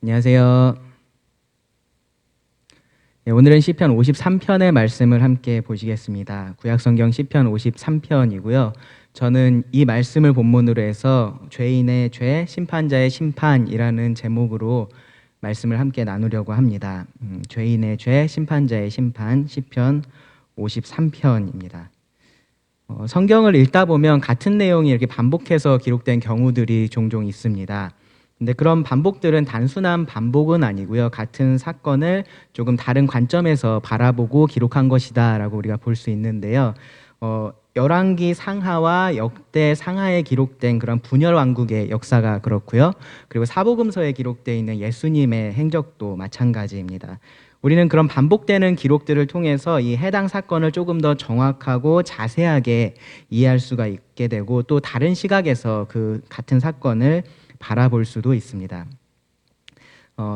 안녕하세요. 네, 오늘은 시편 53편의 말씀을 함께 보시겠습니다. 구약성경 시편 53편이고요. 저는 이 말씀을 본문으로 해서 죄인의 죄, 심판자의 심판이라는 제목으로 말씀을 함께 나누려고 합니다. 죄인의 죄, 심판자의 심판, 시편 53편입니다. 성경을 읽다 보면 같은 내용이 이렇게 반복해서 기록된 경우들이 종종 있습니다. 근데 그런 반복들은 단순한 반복은 아니고요. 같은 사건을 조금 다른 관점에서 바라보고 기록한 것이다라고 우리가 볼 수 있는데요. 열왕기 상하와 역대 상하에 기록된 그런 분열 왕국의 역사가 그렇고요. 그리고 사복음서에 기록되어 있는 예수님의 행적도 마찬가지입니다. 우리는 그런 반복되는 기록들을 통해서 이 해당 사건을 조금 더 정확하고 자세하게 이해할 수가 있게 되고 또 다른 시각에서 그 같은 사건을 바라볼 수도 있습니다.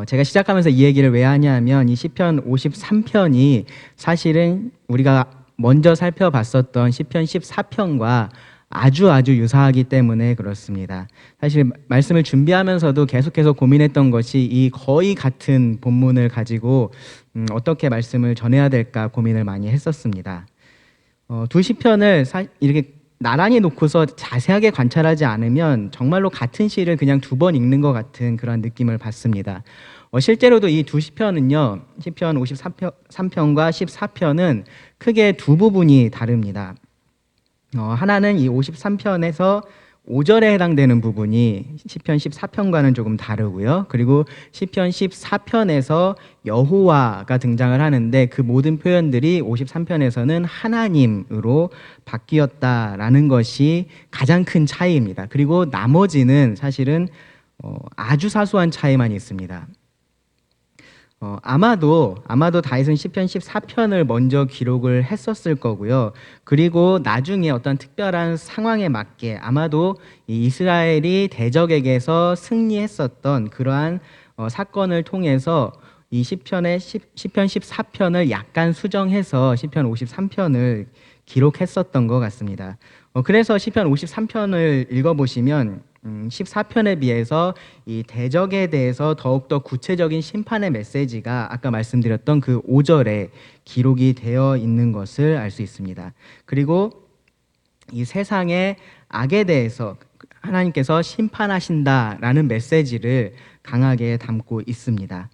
제가 시작하면서 이 얘기를 왜 하냐면 이 시편 53편이 사실은 우리가 먼저 살펴봤었던 시편 14편과 아주 유사하기 때문에 그렇습니다. 사실 말씀을 준비하면서도 계속해서 고민했던 것이 이 거의 같은 본문을 가지고 어떻게 말씀을 전해야 될까 고민을 많이 했었습니다. 두 시편을 이렇게 나란히 놓고서 자세하게 관찰하지 않으면 정말로 같은 시를 그냥 두 번 읽는 것 같은 그런 느낌을 받습니다. 실제로도 이 두 시편은요, 시편 53편과 14편은 크게 두 부분이 다릅니다. 하나는 이 53편에서 5절에 해당되는 부분이 시편 14편과는 조금 다르고요. 그리고 시편 14편에서 여호와가 등장을 하는데 그 모든 표현들이 53편에서는 하나님으로 바뀌었다라는 것이 가장 큰 차이입니다. 그리고 나머지는 사실은 아주 사소한 차이만 있습니다. 아마도 다윗은 시편 14편을 먼저 기록을 했었을 거고요. 그리고 나중에 어떤 특별한 상황에 맞게 아마도 이 이스라엘이 대적에게서 승리했었던 그러한 사건을 통해서 이 시편 14편을 약간 수정해서 시편 53편을 기록했었던 것 같습니다. 그래서 시편 53편을 읽어보시면 14편에 비해서 이 대적에 대해서 더욱더 구체적인 심판의 메시지가 아까 말씀드렸던 그 5절에 기록이 되어 있는 것을 알 수 있습니다. 그리고 이 세상의 악에 대해서 하나님께서 심판하신다라는 메시지를 강하게 담고 있습니다.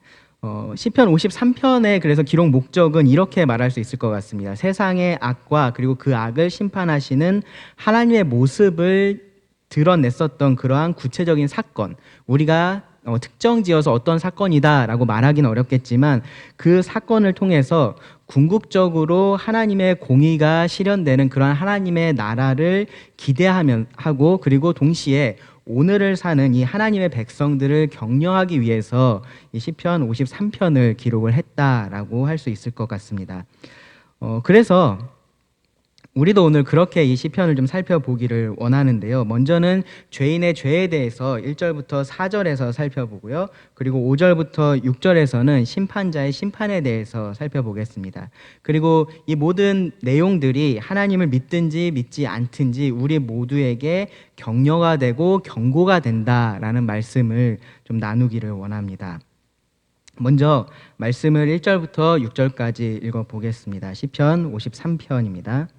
시편 53편의 그래서 기록 목적은 이렇게 말할 수 있을 것 같습니다. 세상의 악과 그리고 그 악을 심판하시는 하나님의 모습을 드러냈었던 그러한 구체적인 사건, 우리가 특정 지어서 어떤 사건이다라고 말하기는 어렵겠지만 그 사건을 통해서 궁극적으로 하나님의 공의가 실현되는 그러한 하나님의 나라를 기대하고 그리고 동시에 오늘을 사는 이 하나님의 백성들을 격려하기 위해서 이 시편 53편을 기록을 했다라고 할 수 있을 것 같습니다. 그래서 우리도 오늘 그렇게 이 시편을 좀 살펴보기를 원하는데요. 먼저는 죄인의 죄에 대해서 1절부터 4절에서 살펴보고요. 그리고 5절부터 6절에서는 심판자의 심판에 대해서 살펴보겠습니다. 그리고 이 모든 내용들이 하나님을 믿든지 믿지 않든지 우리 모두에게 격려가 되고 경고가 된다라는 말씀을 좀 나누기를 원합니다. 먼저 말씀을 1절부터 6절까지 읽어보겠습니다. 시편 53편입니다.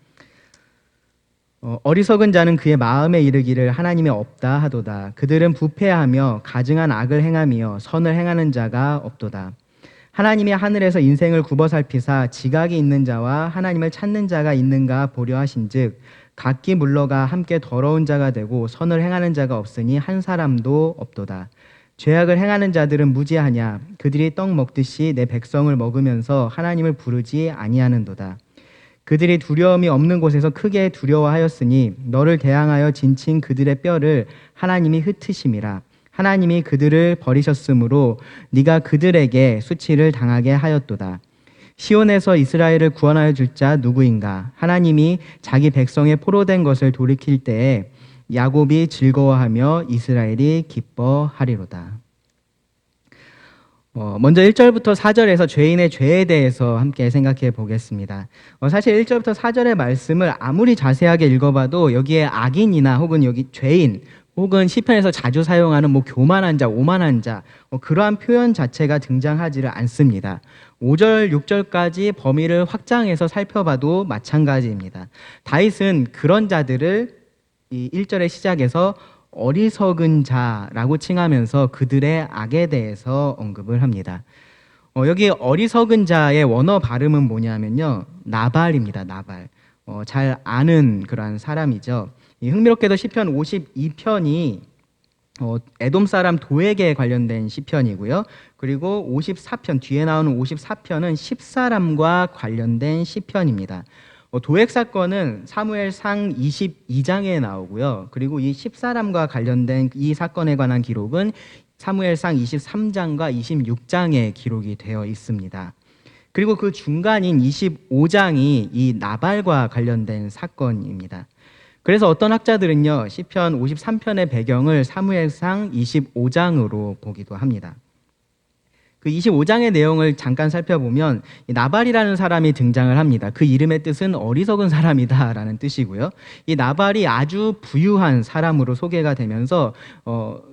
어리석은 자는 그의 마음에 이르기를 하나님이 없다 하도다. 그들은 부패하며 가증한 악을 행하며 선을 행하는 자가 없도다. 하나님이 하늘에서 인생을 굽어 살피사 지각이 있는 자와 하나님을 찾는 자가 있는가 보려 하신즉 각기 물러가 함께 더러운 자가 되고 선을 행하는 자가 없으니 한 사람도 없도다. 죄악을 행하는 자들은 무지하냐. 그들이 떡 먹듯이 내 백성을 먹으면서 하나님을 부르지 아니하는도다. 그들이 두려움이 없는 곳에서 크게 두려워하였으니 너를 대항하여 진친 그들의 뼈를 하나님이 흩으심이라. 하나님이 그들을 버리셨으므로 네가 그들에게 수치를 당하게 하였도다. 시온에서 이스라엘을 구원하여 줄 자 누구인가? 하나님이 자기 백성의 포로된 것을 돌이킬 때에 야곱이 즐거워하며 이스라엘이 기뻐하리로다. 먼저 1절부터 4절에서 죄인의 죄에 대해서 함께 생각해 보겠습니다. 사실 1절부터 4절의 말씀을 아무리 자세하게 읽어봐도 여기에 악인이나 혹은 여기 죄인 혹은 시편에서 자주 사용하는 뭐 교만한 자, 오만한 자 그러한 표현 자체가 등장하지를 않습니다. 5절, 6절까지 범위를 확장해서 살펴봐도 마찬가지입니다. 다윗은 그런 자들을 이 1절의 시작에서 어리석은 자라고 칭하면서 그들의 악에 대해서 언급을 합니다. 여기 어리석은 자의 원어 발음은 뭐냐면요, 나발입니다. 나발. 잘 아는 그러한 사람이죠. 흥미롭게도 시편 52편이 에돔 사람 도에게 관련된 시편이고요. 그리고 54편 뒤에 나오는 54편은 10사람과 관련된 시편입니다. 도액 사건은 사무엘상 22장에 나오고요. 그리고 이 10사람과 관련된 이 사건에 관한 기록은 사무엘상 23장과 26장에 기록이 되어 있습니다. 그리고 그 중간인 25장이 이 나발과 관련된 사건입니다. 그래서 어떤 학자들은요, 시편 53편의 배경을 사무엘상 25장으로 보기도 합니다. 그 25장의 내용을 잠깐 살펴보면 이 나발이라는 사람이 등장을 합니다. 그 이름의 뜻은 어리석은 사람이다라는 뜻이고요. 이 나발이 아주 부유한 사람으로 소개가 되면서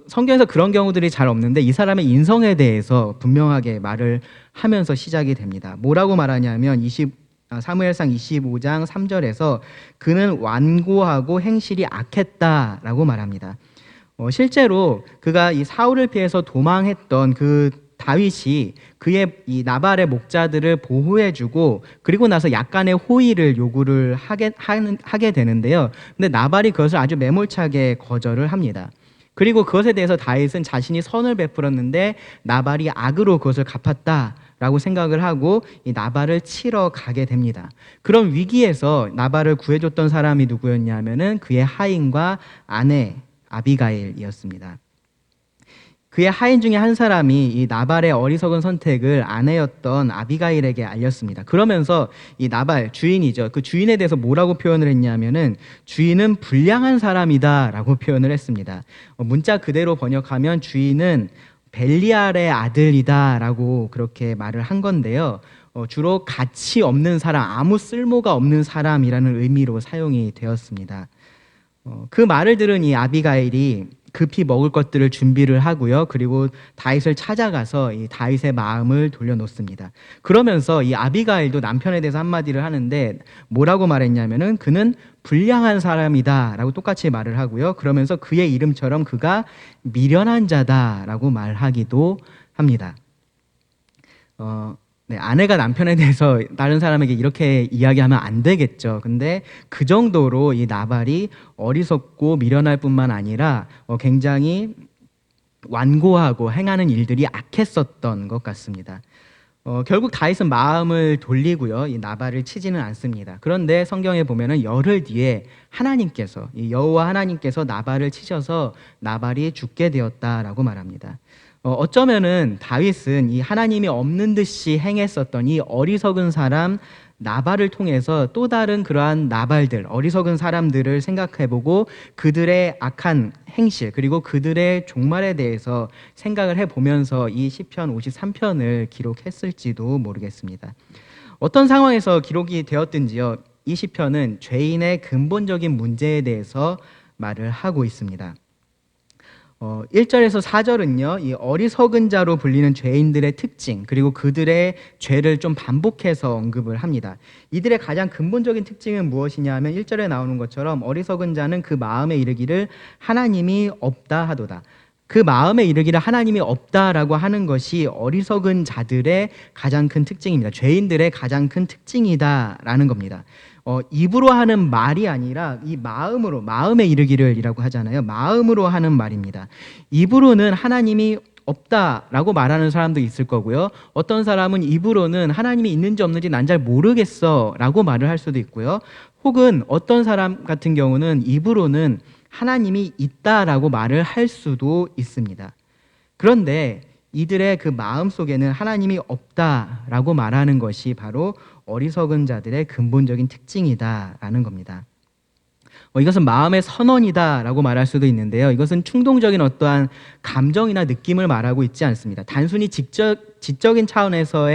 성경에서 그런 경우들이 잘 없는데 이 사람의 인성에 대해서 분명하게 말을 하면서 시작이 됩니다. 뭐라고 말하냐면 사무엘상 25장 3절에서 그는 완고하고 행실이 악했다라고 말합니다. 실제로 그가 이 사울을 피해서 도망했던 그 다윗이 그의 이 나발의 목자들을 보호해주고 그리고 나서 약간의 호의를 요구를 하게 되는데요. 근데 나발이 그것을 아주 매몰차게 거절을 합니다. 그리고 그것에 대해서 다윗은 자신이 선을 베풀었는데 나발이 악으로 그것을 갚았다라고 생각을 하고 이 나발을 치러 가게 됩니다. 그런 위기에서 나발을 구해줬던 사람이 누구였냐면은 그의 하인과 아내 아비가일이었습니다. 그의 하인 중에 한 사람이 이 나발의 어리석은 선택을 아내였던 아비가일에게 알렸습니다. 그러면서 이 나발 주인이죠. 그 주인에 대해서 뭐라고 표현을 했냐면은 주인은 불량한 사람이다라고 표현을 했습니다. 문자 그대로 번역하면 주인은 벨리알의 아들이다라고 그렇게 말을 한 건데요. 주로 가치 없는 사람, 아무 쓸모가 없는 사람이라는 의미로 사용이 되었습니다. 그 말을 들은 이 아비가일이 급히 먹을 것들을 준비를 하고요. 그리고 다윗을 찾아가서 이 다윗의 마음을 돌려놓습니다. 그러면서 이 아비가일도 남편에 대해서 한마디를 하는데 뭐라고 말했냐면은 그는 불량한 사람이다라고 똑같이 말을 하고요. 그러면서 그의 이름처럼 그가 미련한 자다라고 말하기도 합니다. 네, 아내가 남편에 대해서 다른 사람에게 이렇게 이야기하면 안 되겠죠. 근데 그 정도로 이 나발이 어리석고 미련할 뿐만 아니라 굉장히 완고하고 행하는 일들이 악했었던 것 같습니다. 결국 다윗은 마음을 돌리고요. 이 나발을 치지는 않습니다. 그런데 성경에 보면은 열흘 뒤에 하나님께서 이 여호와 하나님께서 나발을 치셔서 나발이 죽게 되었다라고 말합니다. 어쩌면은 다윗은 이 하나님이 없는 듯이 행했었던 이 어리석은 사람 나발을 통해서 또 다른 그러한 나발들, 어리석은 사람들을 생각해보고 그들의 악한 행실 그리고 그들의 종말에 대해서 생각을 해보면서 이 시편 53편을 기록했을지도 모르겠습니다. 어떤 상황에서 기록이 되었든지요, 이 시편은 죄인의 근본적인 문제에 대해서 말을 하고 있습니다. 1절에서 4절은요, 이 어리석은 자로 불리는 죄인들의 특징, 그리고 그들의 죄를 좀 반복해서 언급을 합니다. 이들의 가장 근본적인 특징은 무엇이냐 하면 1절에 나오는 것처럼 어리석은 자는 그 마음에 이르기를 하나님이 없다 하도다. 그 마음에 이르기를 하나님이 없다라고 하는 것이 어리석은 자들의 가장 큰 특징입니다. 죄인들의 가장 큰 특징이다라는 겁니다. 입으로 하는 말이 아니라 이 마음으로, 마음에 이르기를이라고 하잖아요. 마음으로 하는 말입니다. 입으로는 하나님이 없다라고 말하는 사람도 있을 거고요. 어떤 사람은 입으로는 하나님이 있는지 없는지 난 잘 모르겠어 라고 말을 할 수도 있고요. 혹은 어떤 사람 같은 경우는 입으로는 하나님이 있다라고 말을 할 수도 있습니다. 그런데 이들의 그 마음 속에는 하나님이 없다라고 말하는 것이 바로 어리석은 자들의 근본적인 특징이다라는 겁니다. 이것은 마음의 선언이다라고 말할 수도 있는데요. 이것은 충동적인 어떠한 감정이나 느낌을 말하고 있지 않습니다. 단순히 지적인 차원에서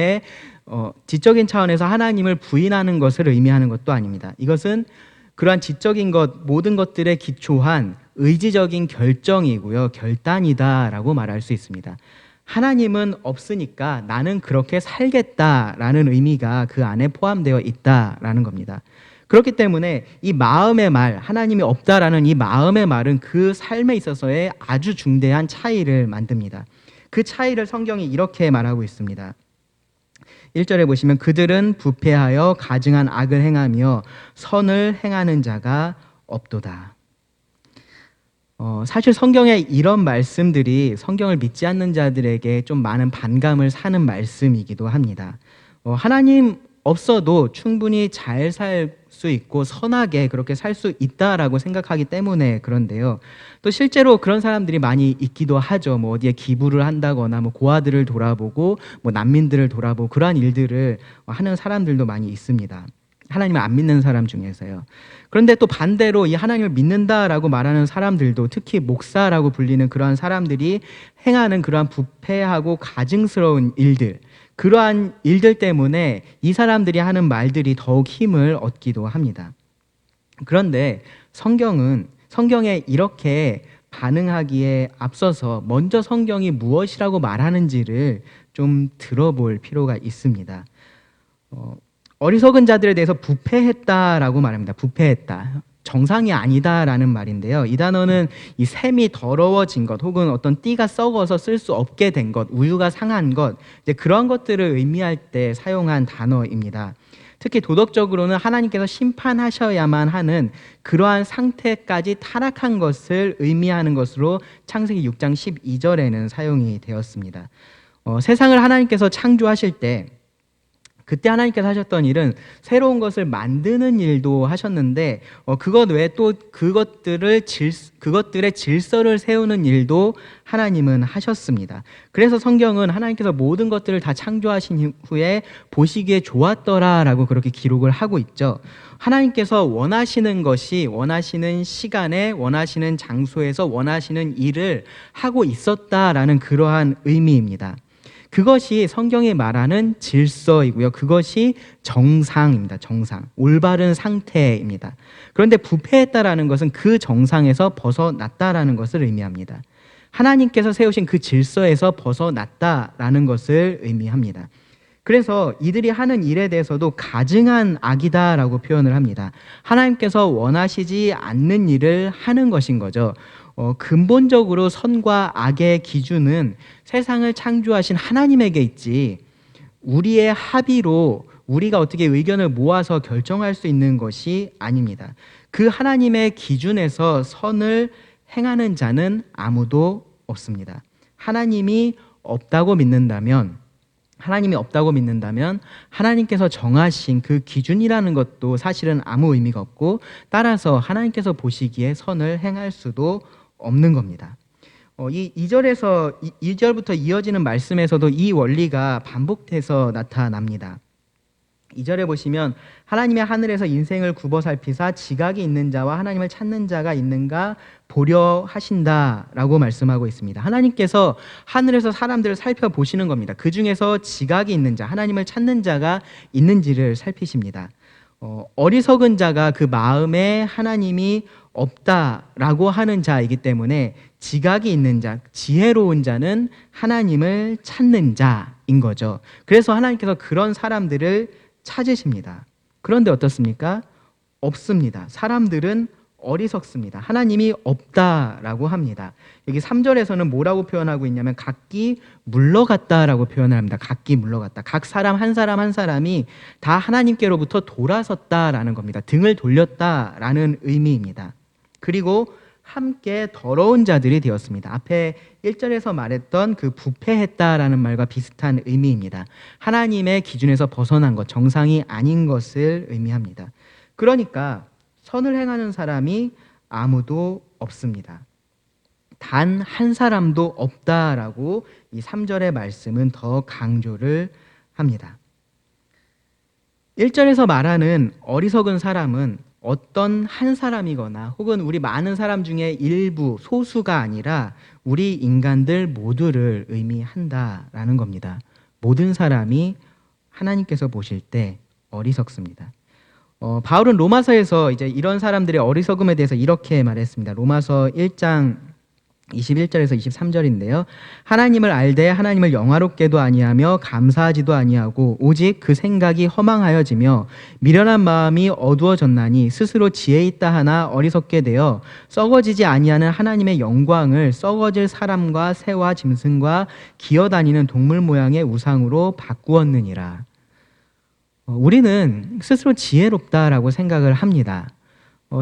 하나님을 부인하는 것을 의미하는 것도 아닙니다. 이것은 그러한 지적인 것, 모든 것들에 기초한 의지적인 결정이고요, 결단이다라고 말할 수 있습니다. 하나님은 없으니까 나는 그렇게 살겠다라는 의미가 그 안에 포함되어 있다라는 겁니다. 그렇기 때문에 이 마음의 말, 하나님이 없다라는 이 마음의 말은 그 삶에 있어서의 아주 중대한 차이를 만듭니다. 그 차이를 성경이 이렇게 말하고 있습니다. 1절에 보시면 그들은 부패하여 가증한 악을 행하며 선을 행하는 자가 없도다. 사실 성경의 이런 말씀들이 성경을 믿지 않는 자들에게 좀 많은 반감을 사는 말씀이기도 합니다. 하나님 없어도 충분히 잘 살 수 있고 선하게 그렇게 살 수 있다라고 생각하기 때문에 그런데요. 또 실제로 그런 사람들이 많이 있기도 하죠. 뭐 어디에 기부를 한다거나 뭐 고아들을 돌아보고 뭐 난민들을 돌아보고 그러한 일들을 하는 사람들도 많이 있습니다. 하나님을 안 믿는 사람 중에서요. 그런데 또 반대로 이 하나님을 믿는다라고 말하는 사람들도, 특히 목사라고 불리는 그러한 사람들이 행하는 그러한 부패하고 가증스러운 일들, 그러한 일들 때문에 이 사람들이 하는 말들이 더욱 힘을 얻기도 합니다. 그런데 성경에 이렇게 반응하기에 앞서서 먼저 성경이 무엇이라고 말하는지를 좀 들어볼 필요가 있습니다. 어리석은 자들에 대해서 부패했다라고 말합니다. 부패했다. 정상이 아니다라는 말인데요. 이 단어는 이 샘이 더러워진 것, 혹은 어떤 띠가 썩어서 쓸 수 없게 된 것, 우유가 상한 것, 이제 그런 것들을 의미할 때 사용한 단어입니다. 특히 도덕적으로는 하나님께서 심판하셔야만 하는 그러한 상태까지 타락한 것을 의미하는 것으로 창세기 6장 12절에는 사용이 되었습니다. 세상을 하나님께서 창조하실 때 그때 하나님께서 하셨던 일은 새로운 것을 만드는 일도 하셨는데 그것 외에 또 그것들의 질서를 세우는 일도 하나님은 하셨습니다. 그래서 성경은 하나님께서 모든 것들을 다 창조하신 후에 보시기에 좋았더라라고 그렇게 기록을 하고 있죠. 하나님께서 원하시는 것이 원하시는 시간에 원하시는 장소에서 원하시는 일을 하고 있었다라는 그러한 의미입니다. 그것이 성경이 말하는 질서이고요. 그것이 정상입니다. 정상. 올바른 상태입니다. 그런데 부패했다라는 것은 그 정상에서 벗어났다라는 것을 의미합니다. 하나님께서 세우신 그 질서에서 벗어났다라는 것을 의미합니다. 그래서 이들이 하는 일에 대해서도 가증한 악이다라고 표현을 합니다. 하나님께서 원하시지 않는 일을 하는 것인 거죠. 근본적으로 선과 악의 기준은 세상을 창조하신 하나님에게 있지, 우리의 합의로 우리가 어떻게 의견을 모아서 결정할 수 있는 것이 아닙니다. 그 하나님의 기준에서 선을 행하는 자는 아무도 없습니다. 하나님이 없다고 믿는다면 하나님께서 정하신 그 기준이라는 것도 사실은 아무 의미가 없고, 따라서 하나님께서 보시기에 선을 행할 수도 없는 겁니다. 이 2절부터 이어지는 말씀에서도 이 원리가 반복돼서 나타납니다. 2절에 보시면 하나님의 하늘에서 인생을 굽어 살피사 지각이 있는 자와 하나님을 찾는 자가 있는가 보려 하신다라고 말씀하고 있습니다. 하나님께서 하늘에서 사람들을 살펴보시는 겁니다. 그 중에서 지각이 있는 자, 하나님을 찾는 자가 있는지를 살피십니다. 어리석은 자가 그 마음에 하나님이 없다라고 하는 자이기 때문에 지각이 있는 자, 지혜로운 자는 하나님을 찾는 자인 거죠. 그래서 하나님께서 그런 사람들을 찾으십니다. 그런데 어떻습니까? 없습니다. 사람들은 어리석습니다. 하나님이 없다라고 합니다. 여기 3절에서는 뭐라고 표현하고 있냐면 각기 물러갔다라고 표현을 합니다. 각기 물러갔다. 각 사람 한 사람이 다 하나님께로부터 돌아섰다라는 겁니다. 등을 돌렸다라는 의미입니다. 그리고 함께 더러운 자들이 되었습니다. 앞에 1절에서 말했던 그 부패했다라는 말과 비슷한 의미입니다. 하나님의 기준에서 벗어난 것, 정상이 아닌 것을 의미합니다. 그러니까 선을 행하는 사람이 아무도 없습니다. 단 한 사람도 없다라고 이 3절의 말씀은 더 강조를 합니다. 1절에서 말하는 어리석은 사람은 어떤 한 사람이거나 혹은 우리 많은 사람 중에 일부, 소수가 아니라 우리 인간들 모두를 의미한다라는 겁니다. 모든 사람이 하나님께서 보실 때 어리석습니다. 바울은 로마서에서 이제 이런 사람들의 어리석음에 대해서 이렇게 말했습니다. 로마서 1장 21절에서 23절인데요. 하나님을 알되 하나님을 영화롭게도 아니하며 감사하지도 아니하고 오직 그 생각이 허망하여지며 미련한 마음이 어두워졌나니 스스로 지혜 있다 하나 어리석게 되어 썩어지지 아니하는 하나님의 영광을 썩어질 사람과 새와 짐승과 기어다니는 동물 모양의 우상으로 바꾸었느니라. 우리는 스스로 지혜롭다라고 생각을 합니다.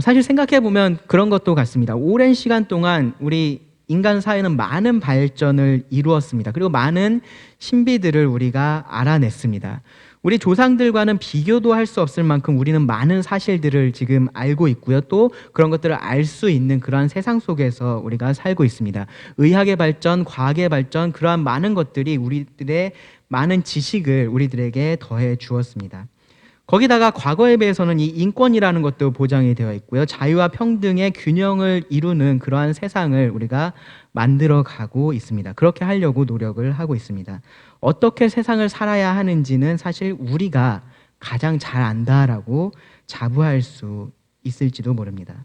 사실 생각해 보면 그런 것도 같습니다. 오랜 시간 동안 우리 인간 사회는 많은 발전을 이루었습니다. 그리고 많은 신비들을 우리가 알아냈습니다. 우리 조상들과는 비교도 할 수 없을 만큼 우리는 많은 사실들을 지금 알고 있고요. 또 그런 것들을 알 수 있는 그러한 세상 속에서 우리가 살고 있습니다. 의학의 발전, 과학의 발전, 그러한 많은 것들이 우리들의 많은 지식을 우리들에게 더해 주었습니다. 거기다가 과거에 비해서는 이 인권이라는 것도 보장이 되어 있고요. 자유와 평등의 균형을 이루는 그러한 세상을 우리가 만들어 가고 있습니다. 그렇게 하려고 노력을 하고 있습니다. 어떻게 세상을 살아야 하는지는 사실 우리가 가장 잘 안다라고 자부할 수 있을지도 모릅니다.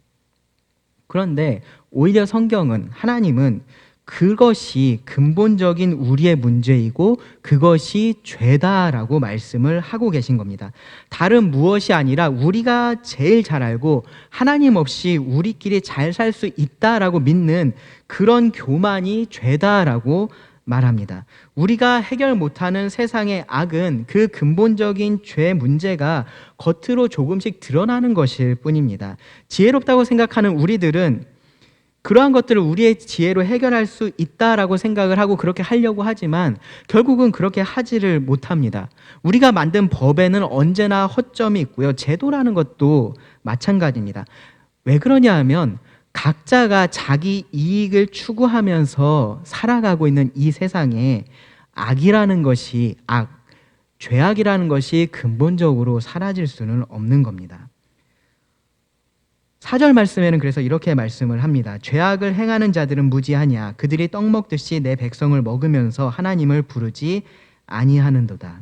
그런데 오히려 성경은, 하나님은 그것이 근본적인 우리의 문제이고 그것이 죄다라고 말씀을 하고 계신 겁니다. 다른 무엇이 아니라 우리가 제일 잘 알고 하나님 없이 우리끼리 잘 살 수 있다라고 믿는 그런 교만이 죄다라고 말합니다. 우리가 해결 못하는 세상의 악은 그 근본적인 죄 문제가 겉으로 조금씩 드러나는 것일 뿐입니다. 지혜롭다고 생각하는 우리들은 그러한 것들을 우리의 지혜로 해결할 수 있다라고 생각을 하고 그렇게 하려고 하지만 결국은 그렇게 하지를 못합니다. 우리가 만든 법에는 언제나 허점이 있고요. 제도라는 것도 마찬가지입니다. 왜 그러냐 하면 각자가 자기 이익을 추구하면서 살아가고 있는 이 세상에 악이라는 것이 죄악이라는 것이 근본적으로 사라질 수는 없는 겁니다. 4절 말씀에는 그래서 이렇게 말씀을 합니다. 죄악을 행하는 자들은 무지하냐. 그들이 떡 먹듯이 내 백성을 먹으면서 하나님을 부르지 아니하는도다.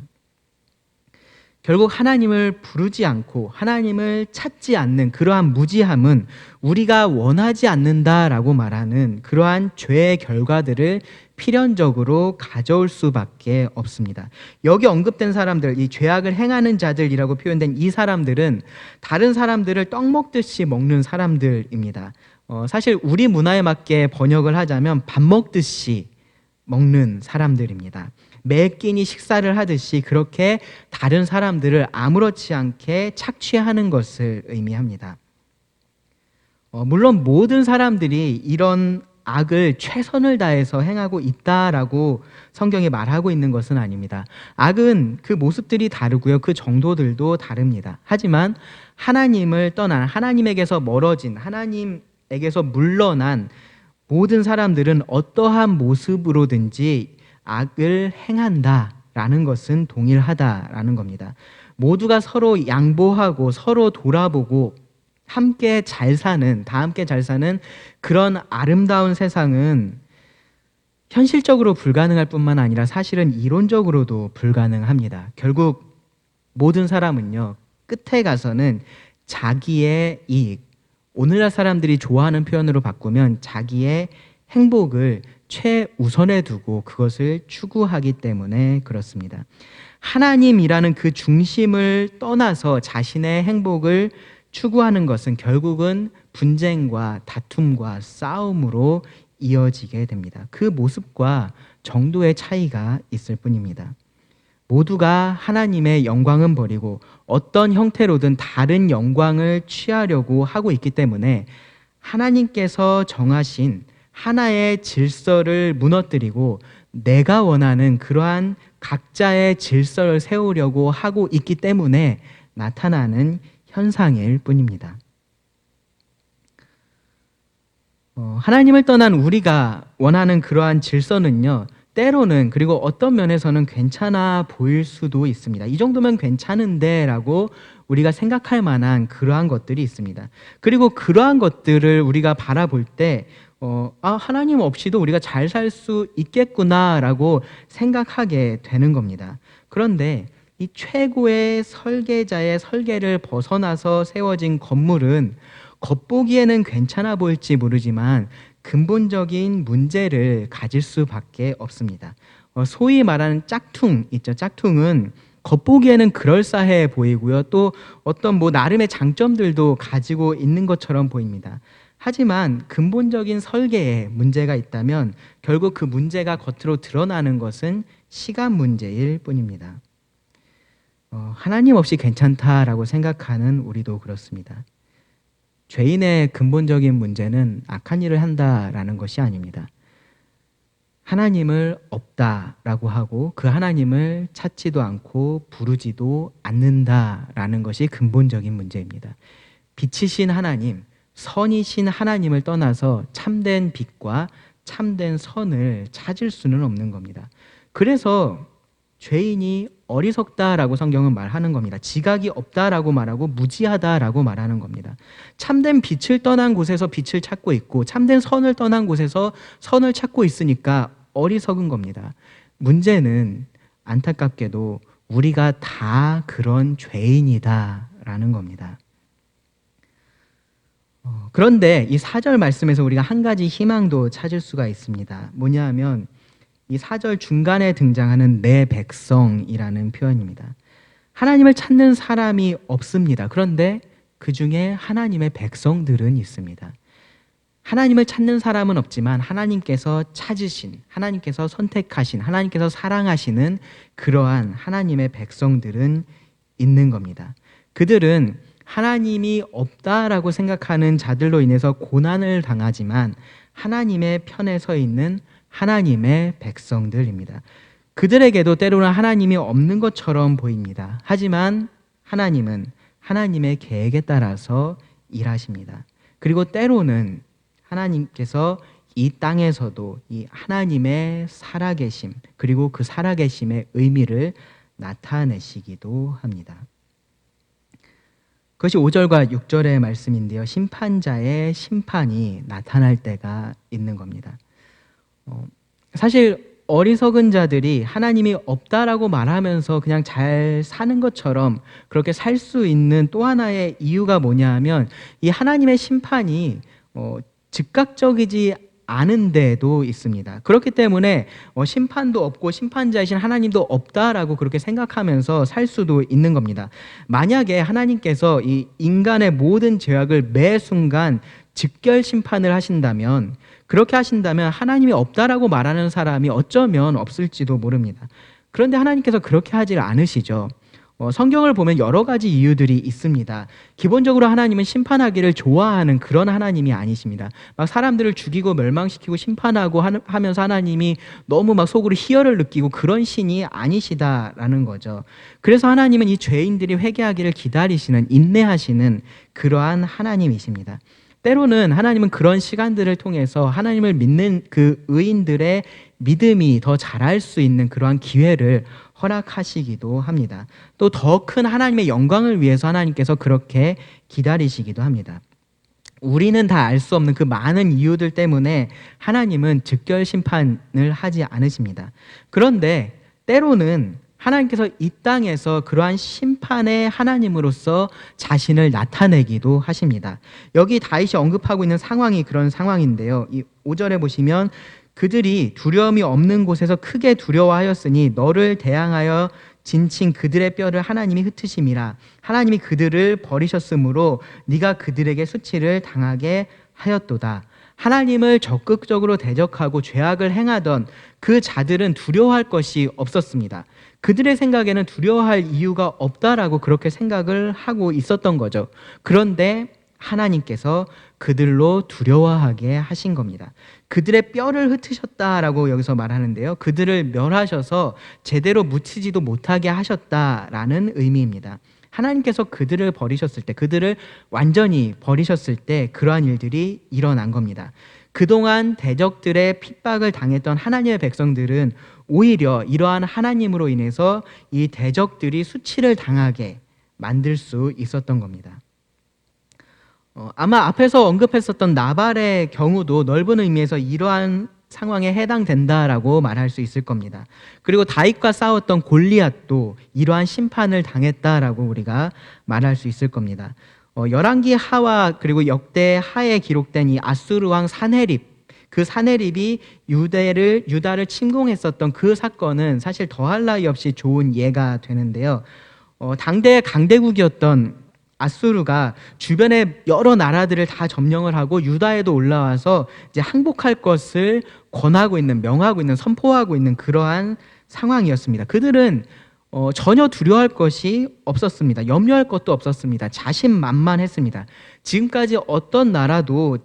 결국 하나님을 부르지 않고 하나님을 찾지 않는 그러한 무지함은 우리가 원하지 않는다라고 말하는 그러한 죄의 결과들을 필연적으로 가져올 수밖에 없습니다. 여기 언급된 사람들, 이 죄악을 행하는 자들이라고 표현된 이 사람들은 다른 사람들을 떡 먹듯이 먹는 사람들입니다. 사실 우리 문화에 맞게 번역을 하자면 밥 먹듯이 먹는 사람들입니다. 매 끼니 식사를 하듯이 그렇게 다른 사람들을 아무렇지 않게 착취하는 것을 의미합니다. 물론 모든 사람들이 이런 악을 최선을 다해서 행하고 있다라고 성경이 말하고 있는 것은 아닙니다. 악은 그 모습들이 다르고요. 그 정도들도 다릅니다. 하지만 하나님을 떠난, 하나님에게서 멀어진, 하나님에게서 물러난 모든 사람들은 어떠한 모습으로든지 악을 행한다라는 것은 동일하다라는 겁니다. 모두가 서로 양보하고 서로 돌아보고 함께 잘 사는, 다 함께 잘 사는 그런 아름다운 세상은 현실적으로 불가능할 뿐만 아니라 사실은 이론적으로도 불가능합니다. 결국 모든 사람은요, 끝에 가서는 자기의 이익, 오늘날 사람들이 좋아하는 표현으로 바꾸면 자기의 행복을 최우선에 두고 그것을 추구하기 때문에 그렇습니다. 하나님이라는 그 중심을 떠나서 자신의 행복을 추구하는 것은 결국은 분쟁과 다툼과 싸움으로 이어지게 됩니다. 그 모습과 정도의 차이가 있을 뿐입니다. 모두가 하나님의 영광은 버리고 어떤 형태로든 다른 영광을 취하려고 하고 있기 때문에 하나님께서 정하신 하나의 질서를 무너뜨리고 내가 원하는 그러한 각자의 질서를 세우려고 하고 있기 때문에 나타나는 현상일 뿐입니다. 하나님을 떠난 우리가 원하는 그러한 질서는요, 때로는, 그리고 어떤 면에서는 괜찮아 보일 수도 있습니다. 이 정도면 괜찮은데 라고 우리가 생각할 만한 그러한 것들이 있습니다. 그리고 그러한 것들을 우리가 바라볼 때 하나님 없이도 우리가 잘 살 수 있겠구나라고 생각하게 되는 겁니다. 그런데 이 최고의 설계자의 설계를 벗어나서 세워진 건물은 겉보기에는 괜찮아 보일지 모르지만 근본적인 문제를 가질 수밖에 없습니다. 소위 말하는 짝퉁 있죠. 짝퉁은 겉보기에는 그럴싸해 보이고요. 또 어떤 나름의 장점들도 가지고 있는 것처럼 보입니다. 하지만 근본적인 설계에 문제가 있다면 결국 그 문제가 겉으로 드러나는 것은 시간 문제일 뿐입니다. 하나님 없이 괜찮다라고 생각하는 우리도 그렇습니다. 죄인의 근본적인 문제는 악한 일을 한다라는 것이 아닙니다. 하나님을 없다라고 하고 그 하나님을 찾지도 않고 부르지도 않는다라는 것이 근본적인 문제입니다. 빛이신 하나님, 선이신 하나님을 떠나서 참된 빛과 참된 선을 찾을 수는 없는 겁니다. 그래서 죄인이 어리석다라고 성경은 말하는 겁니다. 지각이 없다라고 말하고 무지하다라고 말하는 겁니다. 참된 빛을 떠난 곳에서 빛을 찾고 있고 참된 선을 떠난 곳에서 선을 찾고 있으니까 어리석은 겁니다. 문제는 안타깝게도 우리가 다 그런 죄인이다라는 겁니다. 그런데 이 4절 말씀에서 우리가 한 가지 희망도 찾을 수가 있습니다. 뭐냐 하면 이 4절 중간에 등장하는 내 백성이라는 표현입니다. 하나님을 찾는 사람이 없습니다. 그런데 그 중에 하나님의 백성들은 있습니다. 하나님을 찾는 사람은 없지만 하나님께서 찾으신, 하나님께서 선택하신, 하나님께서 사랑하시는 그러한 하나님의 백성들은 있는 겁니다. 그들은 하나님이 없다라고 생각하는 자들로 인해서 고난을 당하지만 하나님의 편에 서 있는 하나님의 백성들입니다. 그들에게도 때로는 하나님이 없는 것처럼 보입니다. 하지만 하나님은 하나님의 계획에 따라서 일하십니다. 그리고 때로는 하나님께서 이 땅에서도 이 하나님의 살아계심 그리고 그 살아계심의 의미를 나타내시기도 합니다. 그것이 5절과 6절의 말씀인데요. 심판자의 심판이 나타날 때가 있는 겁니다. 사실 어리석은 자들이 하나님이 없다라고 말하면서 그냥 잘 사는 것처럼 그렇게 살 수 있는 또 하나의 이유가 뭐냐 하면 이 하나님의 심판이 즉각적이지 않은 데도 있습니다. 그렇기 때문에 심판도 없고 심판자이신 하나님도 없다라고 그렇게 생각하면서 살 수도 있는 겁니다. 만약에 하나님께서 이 인간의 모든 죄악을 매 순간 즉결 심판을 하신다면, 그렇게 하신다면 하나님이 없다라고 말하는 사람이 어쩌면 없을지도 모릅니다. 그런데 하나님께서 그렇게 하질 않으시죠. 성경을 보면 여러 가지 이유들이 있습니다. 기본적으로 하나님은 심판하기를 좋아하는 그런 하나님이 아니십니다. 막 사람들을 죽이고 멸망시키고 심판하고 하면서 하나님이 너무 막 속으로 희열을 느끼고 그런 신이 아니시다라는 거죠. 그래서 하나님은 이 죄인들이 회개하기를 기다리시는, 인내하시는 그러한 하나님이십니다. 때로는 하나님은 그런 시간들을 통해서 하나님을 믿는 그 의인들의 믿음이 더 자랄 수 있는 그러한 기회를 허락하시기도 합니다. 또 더 큰 하나님의 영광을 위해서 하나님께서 그렇게 기다리시기도 합니다. 우리는 다 알 수 없는 그 많은 이유들 때문에 하나님은 즉결 심판을 하지 않으십니다. 그런데 때로는 하나님께서 이 땅에서 그러한 심판의 하나님으로서 자신을 나타내기도 하십니다. 여기 다윗이 언급하고 있는 상황이 그런 상황인데요. 이 5절에 보시면 그들이 두려움이 없는 곳에서 크게 두려워하였으니 너를 대항하여 진친 그들의 뼈를 하나님이 흩으심이라. 하나님이 그들을 버리셨으므로 네가 그들에게 수치를 당하게 하였도다. 하나님을 적극적으로 대적하고 죄악을 행하던 그 자들은 두려워할 것이 없었습니다. 그들의 생각에는 두려워할 이유가 없다라고 그렇게 생각을 하고 있었던 거죠. 그런데 하나님께서 그들로 두려워하게 하신 겁니다. 그들의 뼈를 흩으셨다라고 여기서 말하는데요. 그들을 멸하셔서 제대로 묻히지도 못하게 하셨다라는 의미입니다. 하나님께서 그들을 버리셨을 때, 그들을 완전히 버리셨을 때 그러한 일들이 일어난 겁니다. 그동안 대적들의 핍박을 당했던 하나님의 백성들은 오히려 이러한 하나님으로 인해서 이 대적들이 수치를 당하게 만들 수 있었던 겁니다. 아마 앞에서 언급했었던 나발의 경우도 넓은 의미에서 이러한 상황에 해당된다라고 말할 수 있을 겁니다. 그리고 다윗과 싸웠던 골리앗도 이러한 심판을 당했다라고 우리가 말할 수 있을 겁니다. 열왕기 하와 그리고 역대 하에 기록된 이 아수르 왕 사네립, 그 사네립이 유다를 침공했었던 그 사건은 사실 더할 나위 없이 좋은 예가 되는데요. 당대 강대국이었던 아수르가 주변의 여러 나라들을 다 점령을 하고 유다에도 올라와서 이제 항복할 것을 권하고 있는, 명하고 있는, 선포하고 있는 그러한 상황이었습니다. 그들은 전혀 두려워할 것이 없었습니다. 염려할 것도 없었습니다. 자신만만했습니다. 지금까지 어떤 나라도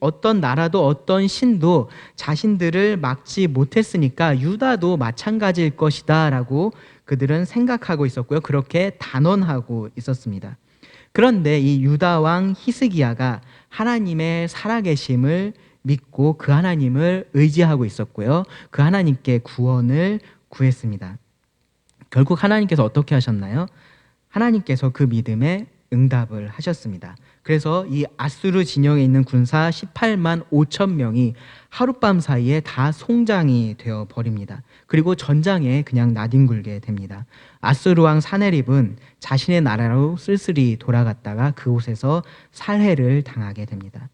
어떤 신도 자신들을 막지 못했으니까 유다도 마찬가지일 것이다라고 그들은 생각하고 있었고요. 그렇게 단언하고 있었습니다. 그런데 이 유다 왕 히스기야가 하나님의 살아계심을 믿고 그 하나님을 의지하고 있었고요. 그 하나님께 구원을 구했습니다. 결국 하나님께서 어떻게 하셨나요? 하나님께서 그 믿음에 응답을 하셨습니다. 그래서 이 아수르 진영에 있는 군사 18만 5천 명이 하룻밤 사이에 다 송장이 되어 버립니다. 그리고 전장에 그냥 나뒹굴게 됩니다. 아수르 왕 사네립은 자신의 나라로 쓸쓸히 돌아갔다가 그곳에서 살해를 당하게 됩니다.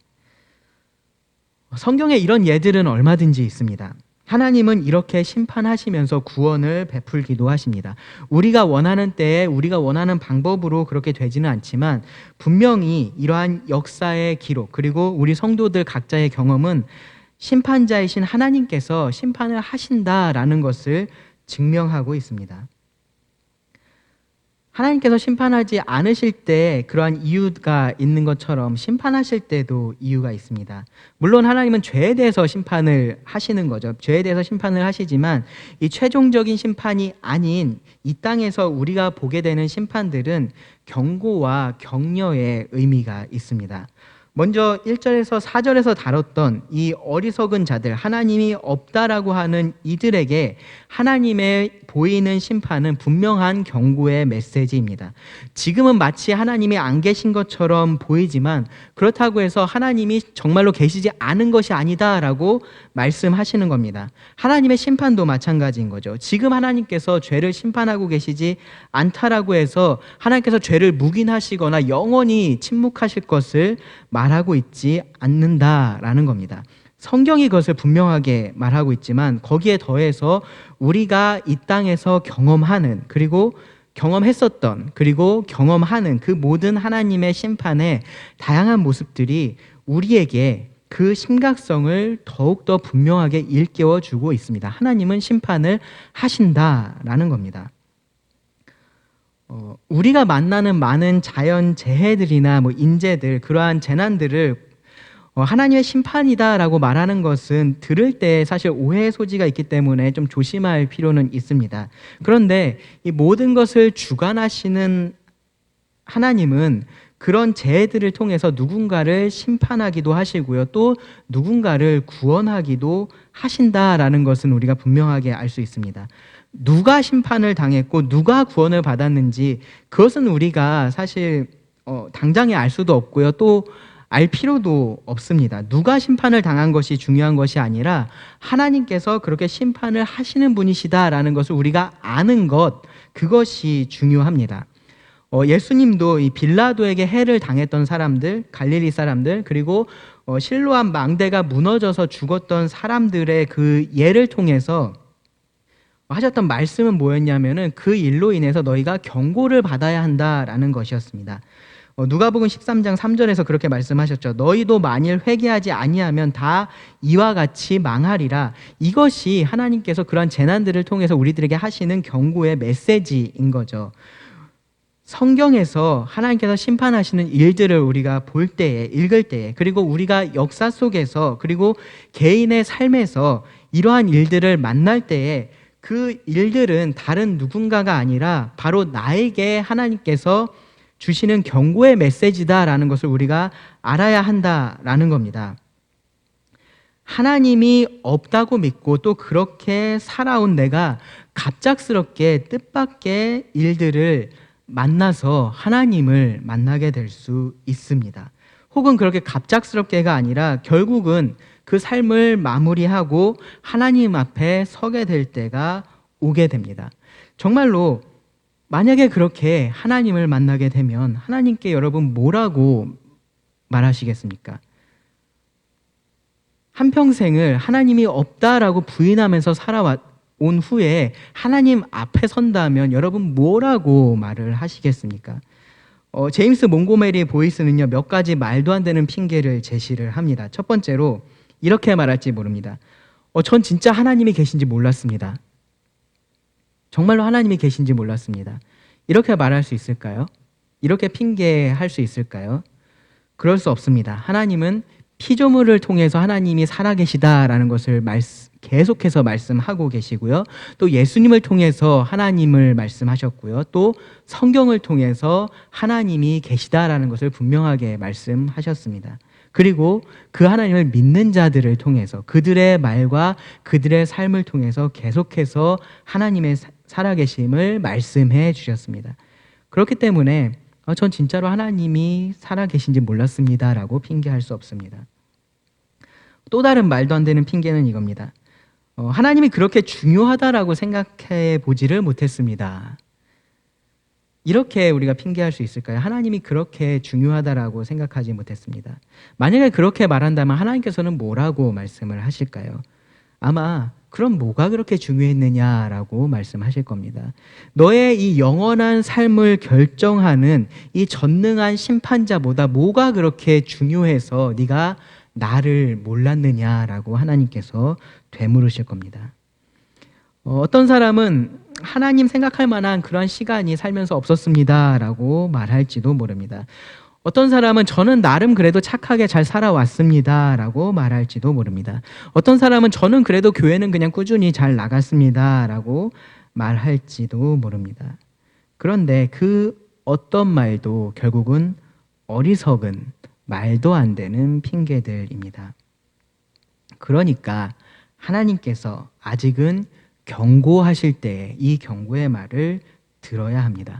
성경에 이런 예들은 얼마든지 있습니다. 하나님은 이렇게 심판하시면서 구원을 베풀기도 하십니다. 우리가 원하는 때에 우리가 원하는 방법으로 그렇게 되지는 않지만 분명히 이러한 역사의 기록 그리고 우리 성도들 각자의 경험은 심판자이신 하나님께서 심판을 하신다라는 것을 증명하고 있습니다. 하나님께서 심판하지 않으실 때 그러한 이유가 있는 것처럼 심판하실 때도 이유가 있습니다. 물론 하나님은 죄에 대해서 심판을 하시는 거죠. 죄에 대해서 심판을 하시지만 이 최종적인 심판이 아닌 이 땅에서 우리가 보게 되는 심판들은 경고와 격려의 의미가 있습니다. 먼저 1절에서 4절에서 다뤘던 이 어리석은 자들, 하나님이 없다라고 하는 이들에게 하나님의 보이는 심판은 분명한 경고의 메시지입니다. 지금은 마치 하나님이 안 계신 것처럼 보이지만 그렇다고 해서 하나님이 정말로 계시지 않은 것이 아니다라고 말씀하시는 겁니다. 하나님의 심판도 마찬가지인 거죠. 지금 하나님께서 죄를 심판하고 계시지 않다라고 해서 하나님께서 죄를 묵인하시거나 영원히 침묵하실 것을 말하고 있지 않는다라는 겁니다. 성경이 그것을 분명하게 말하고 있지만 거기에 더해서 우리가 이 땅에서 경험하는 그리고 경험했었던 그리고 경험하는 그 모든 하나님의 심판의 다양한 모습들이 우리에게 그 심각성을 더욱더 분명하게 일깨워주고 있습니다. 하나님은 심판을 하신다라는 겁니다. 우리가 만나는 많은 자연 재해들이나 인재들 그러한 재난들을 하나님의 심판이다라고 말하는 것은 들을 때 사실 오해의 소지가 있기 때문에 좀 조심할 필요는 있습니다. 그런데 이 모든 것을 주관하시는 하나님은 그런 재해들을 통해서 누군가를 심판하기도 하시고요. 또 누군가를 구원하기도 하신다라는 것은 우리가 분명하게 알 수 있습니다. 누가 심판을 당했고 누가 구원을 받았는지 그것은 우리가 사실 당장에 알 수도 없고요. 또 알 필요도 없습니다. 누가 심판을 당한 것이 중요한 것이 아니라 하나님께서 그렇게 심판을 하시는 분이시다라는 것을 우리가 아는 것, 그것이 중요합니다. 예수님도 이 빌라도에게 해를 당했던 사람들, 갈릴리 사람들, 그리고 실로암 망대가 무너져서 죽었던 사람들의 그 예를 통해서 하셨던 말씀은 뭐였냐면은 그 일로 인해서 너희가 경고를 받아야 한다라는 것이었습니다. 누가복음 13장 3절에서 그렇게 말씀하셨죠. 너희도 만일 회개하지 아니하면 다 이와 같이 망하리라. 이것이 하나님께서 그러한 재난들을 통해서 우리들에게 하시는 경고의 메시지인 거죠. 성경에서 하나님께서 심판하시는 일들을 우리가 볼 때에, 읽을 때에, 그리고 우리가 역사 속에서, 그리고 개인의 삶에서 이러한 일들을 만날 때에 그 일들은 다른 누군가가 아니라 바로 나에게 하나님께서 주시는 경고의 메시지다라는 것을 우리가 알아야 한다라는 겁니다. 하나님이 없다고 믿고 또 그렇게 살아온 내가 갑작스럽게 뜻밖의 일들을 만나서 하나님을 만나게 될 수 있습니다. 혹은 그렇게 갑작스럽게가 아니라 결국은 그 삶을 마무리하고 하나님 앞에 서게 될 때가 오게 됩니다. 정말로 만약에 그렇게 하나님을 만나게 되면 하나님께 여러분 뭐라고 말하시겠습니까? 한평생을 하나님이 없다라고 부인하면서 살아온 후에 하나님 앞에 선다면 여러분 뭐라고 말을 하시겠습니까? 제임스 몽고메리 보이스는요, 몇 가지 말도 안 되는 핑계를 제시를 합니다. 첫 번째로 이렇게 말할지 모릅니다. 전 진짜 하나님이 계신지 몰랐습니다. 정말로 하나님이 계신지 몰랐습니다. 이렇게 말할 수 있을까요? 이렇게 핑계할 수 있을까요? 그럴 수 없습니다. 하나님은 피조물을 통해서 하나님이 살아계시다라는 것을 계속해서 말씀하고 계시고요. 또 예수님을 통해서 하나님을 말씀하셨고요. 또 성경을 통해서 하나님이 계시다라는 것을 분명하게 말씀하셨습니다. 그리고 그 하나님을 믿는 자들을 통해서 그들의 말과 그들의 삶을 통해서 계속해서 하나님의 살아계심을 말씀해 주셨습니다. 그렇기 때문에 전 진짜로 하나님이 살아계신지 몰랐습니다라고 핑계할 수 없습니다. 또 다른 말도 안 되는 핑계는 이겁니다. 하나님이 그렇게 중요하다라고 생각해 보지를 못했습니다. 이렇게 우리가 핑계할 수 있을까요? 하나님이 그렇게 중요하다라고 생각하지 못했습니다. 만약에 그렇게 말한다면 하나님께서는 뭐라고 말씀을 하실까요? 아마 그럼 뭐가 그렇게 중요했느냐라고 말씀하실 겁니다. 너의 이 영원한 삶을 결정하는 이 전능한 심판자보다 뭐가 그렇게 중요해서 네가 나를 몰랐느냐라고 하나님께서 되물으실 겁니다. 어떤 사람은 하나님 생각할 만한 그런 시간이 살면서 없었습니다라고 말할지도 모릅니다. 어떤 사람은 저는 나름 그래도 착하게 잘 살아왔습니다라고 말할지도 모릅니다. 어떤 사람은 저는 그래도 교회는 그냥 꾸준히 잘 나갔습니다라고 말할지도 모릅니다. 그런데 그 어떤 말도 결국은 어리석은 말도 안 되는 핑계들입니다. 그러니까 하나님께서 아직은 경고하실 때 이 경고의 말을 들어야 합니다.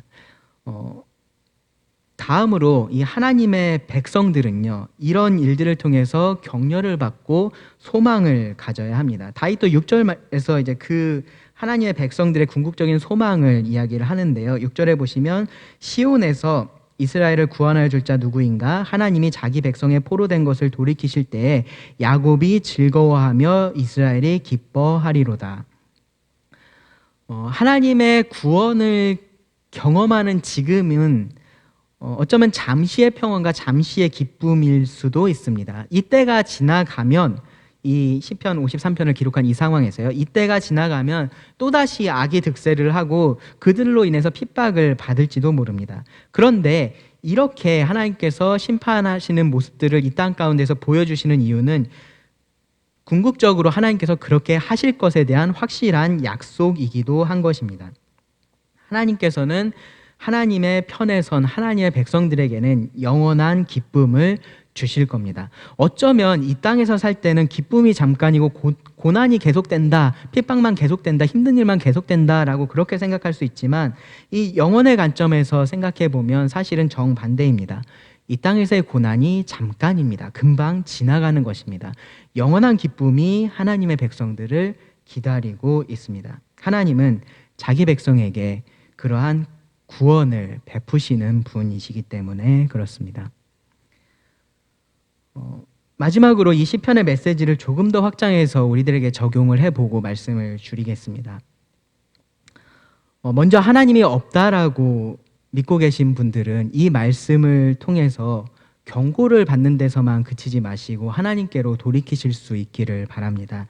다음으로 이 하나님의 백성들은요, 이런 일들을 통해서 격려를 받고 소망을 가져야 합니다. 다윗도 6절에서 이제 그 하나님의 백성들의 궁극적인 소망을 이야기를 하는데요. 6절에 보시면 시온에서 이스라엘을 구원하여 줄 자 누구인가? 하나님이 자기 백성의 포로된 것을 돌이키실 때에 야곱이 즐거워하며 이스라엘이 기뻐하리로다. 하나님의 구원을 경험하는 지금은 어쩌면 잠시의 평안과 잠시의 기쁨일 수도 있습니다. 이때가 지나가면 이 시편 53편을 기록한 이 상황에서요, 이때가 지나가면 또다시 악이 득세를 하고 그들로 인해서 핍박을 받을지도 모릅니다. 그런데 이렇게 하나님께서 심판하시는 모습들을 이 땅 가운데서 보여주시는 이유는 궁극적으로 하나님께서 그렇게 하실 것에 대한 확실한 약속이기도 한 것입니다. 하나님께서는 하나님의 편에 선 하나님의 백성들에게는 영원한 기쁨을 주실 겁니다. 어쩌면 이 땅에서 살 때는 기쁨이 잠깐이고 고난이 계속된다, 핍박만 계속된다, 힘든 일만 계속된다라고 그렇게 생각할 수 있지만 이 영혼의 관점에서 생각해 보면 사실은 정반대입니다. 이 땅에서의 고난이 잠깐입니다. 금방 지나가는 것입니다. 영원한 기쁨이 하나님의 백성들을 기다리고 있습니다. 하나님은 자기 백성에게 그러한 구원을 베푸시는 분이시기 때문에 그렇습니다. 마지막으로 이 시편의 메시지를 조금 더 확장해서 우리들에게 적용을 해보고 말씀을 줄이겠습니다. 먼저 하나님이 없다라고 믿고 계신 분들은 이 말씀을 통해서 경고를 받는 데서만 그치지 마시고 하나님께로 돌이키실 수 있기를 바랍니다.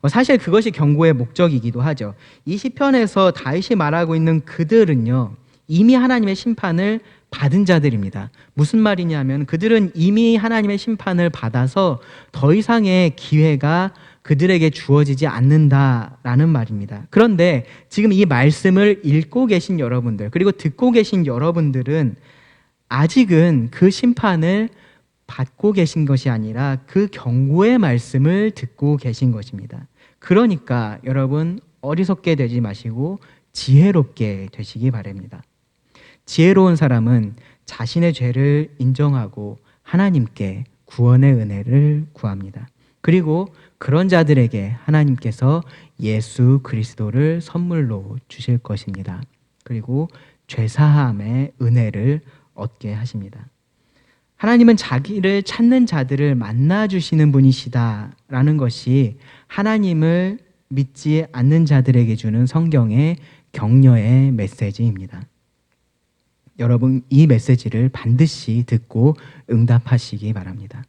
사실 그것이 경고의 목적이기도 하죠. 이 시편에서 다윗이 말하고 있는 그들은요, 이미 하나님의 심판을 받은 자들입니다. 무슨 말이냐면 그들은 이미 하나님의 심판을 받아서 더 이상의 기회가 그들에게 주어지지 않는다라는 말입니다. 그런데 지금 이 말씀을 읽고 계신 여러분들, 그리고 듣고 계신 여러분들은 아직은 그 심판을 받고 계신 것이 아니라 그 경고의 말씀을 듣고 계신 것입니다. 그러니까 여러분 어리석게 되지 마시고 지혜롭게 되시기 바랍니다. 지혜로운 사람은 자신의 죄를 인정하고 하나님께 구원의 은혜를 구합니다. 그리고 그런 자들에게 하나님께서 예수 그리스도를 선물로 주실 것입니다. 그리고 죄사함의 은혜를 얻게 하십니다. 하나님은 자기를 찾는 자들을 만나주시는 분이시다라는 것이 하나님을 믿지 않는 자들에게 주는 성경의 격려의 메시지입니다. 여러분, 이 메시지를 반드시 듣고 응답하시기 바랍니다.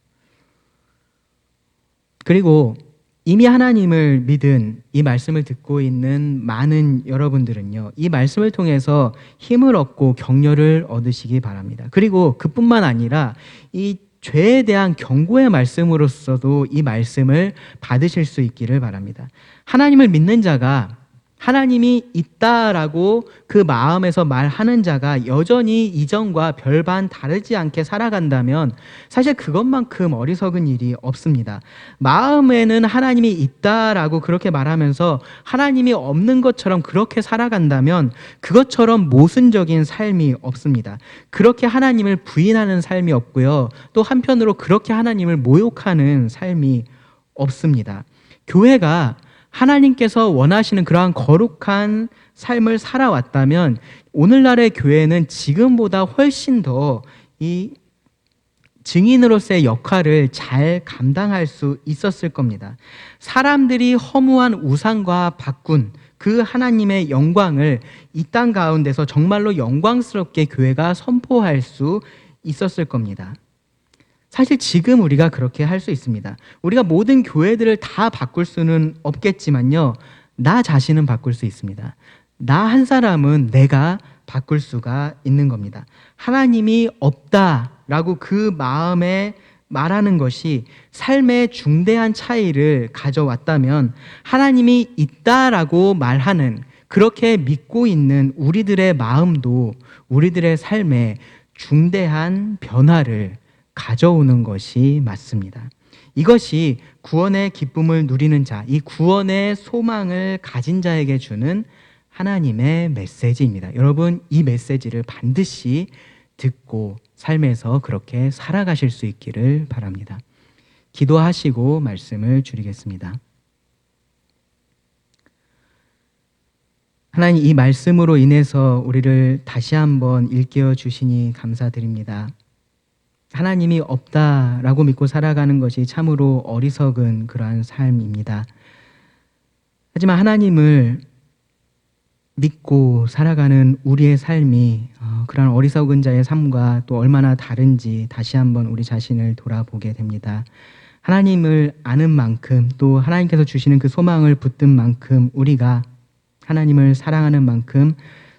그리고 이미 하나님을 믿은 이 말씀을 듣고 있는 많은 여러분들은요, 이 말씀을 통해서 힘을 얻고 격려를 얻으시기 바랍니다. 그리고 그뿐만 아니라 이 죄에 대한 경고의 말씀으로서도 이 말씀을 받으실 수 있기를 바랍니다. 하나님을 믿는 자가 하나님이 있다라고 그 마음에서 말하는 자가 여전히 이전과 별반 다르지 않게 살아간다면 사실 그것만큼 어리석은 일이 없습니다. 마음에는 하나님이 있다라고 그렇게 말하면서 하나님이 없는 것처럼 그렇게 살아간다면 그것처럼 모순적인 삶이 없습니다. 그렇게 하나님을 부인하는 삶이 없고요. 또 한편으로 그렇게 하나님을 모욕하는 삶이 없습니다. 교회가 하나님께서 원하시는 그러한 거룩한 삶을 살아왔다면 오늘날의 교회는 지금보다 훨씬 더 이 증인으로서의 역할을 잘 감당할 수 있었을 겁니다. 사람들이 허무한 우상과 바꾼 그 하나님의 영광을 이 땅 가운데서 정말로 영광스럽게 교회가 선포할 수 있었을 겁니다. 사실 지금 우리가 그렇게 할 수 있습니다. 우리가 모든 교회들을 다 바꿀 수는 없겠지만요, 나 자신은 바꿀 수 있습니다. 나 한 사람은 내가 바꿀 수가 있는 겁니다. 하나님이 없다라고 그 마음에 말하는 것이 삶의 중대한 차이를 가져왔다면 하나님이 있다라고 말하는, 그렇게 믿고 있는 우리들의 마음도 우리들의 삶에 중대한 변화를 가져오는 것이 맞습니다. 이것이 구원의 기쁨을 누리는 자, 이 구원의 소망을 가진 자에게 주는 하나님의 메시지입니다. 여러분, 이 메시지를 반드시 듣고 삶에서 그렇게 살아가실 수 있기를 바랍니다. 기도하시고 말씀을 줄이겠습니다. 하나님, 이 말씀으로 인해서 우리를 다시 한번 일깨워 주시니 감사드립니다. 하나님이 없다라고 믿고 살아가는 것이 참으로 어리석은 그러한 삶입니다. 하지만 하나님을 믿고 살아가는 우리의 삶이 그러한 어리석은 자의 삶과 또 얼마나 다른지 다시 한번 우리 자신을 돌아보게 됩니다. 하나님을 아는 만큼, 또 하나님께서 주시는 그 소망을 붙든 만큼 우리가 하나님을 사랑하는 만큼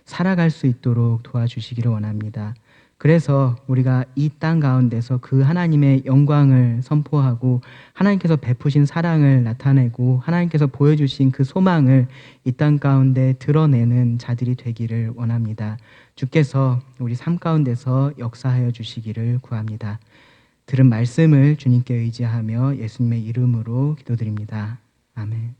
살아갈 수 있도록 도와주시기를 원합니다. 그래서 우리가 이 땅 가운데서 그 하나님의 영광을 선포하고 하나님께서 베푸신 사랑을 나타내고 하나님께서 보여주신 그 소망을 이 땅 가운데 드러내는 자들이 되기를 원합니다. 주께서 우리 삶 가운데서 역사하여 주시기를 구합니다. 들은 말씀을 주님께 의지하며 예수님의 이름으로 기도드립니다. 아멘.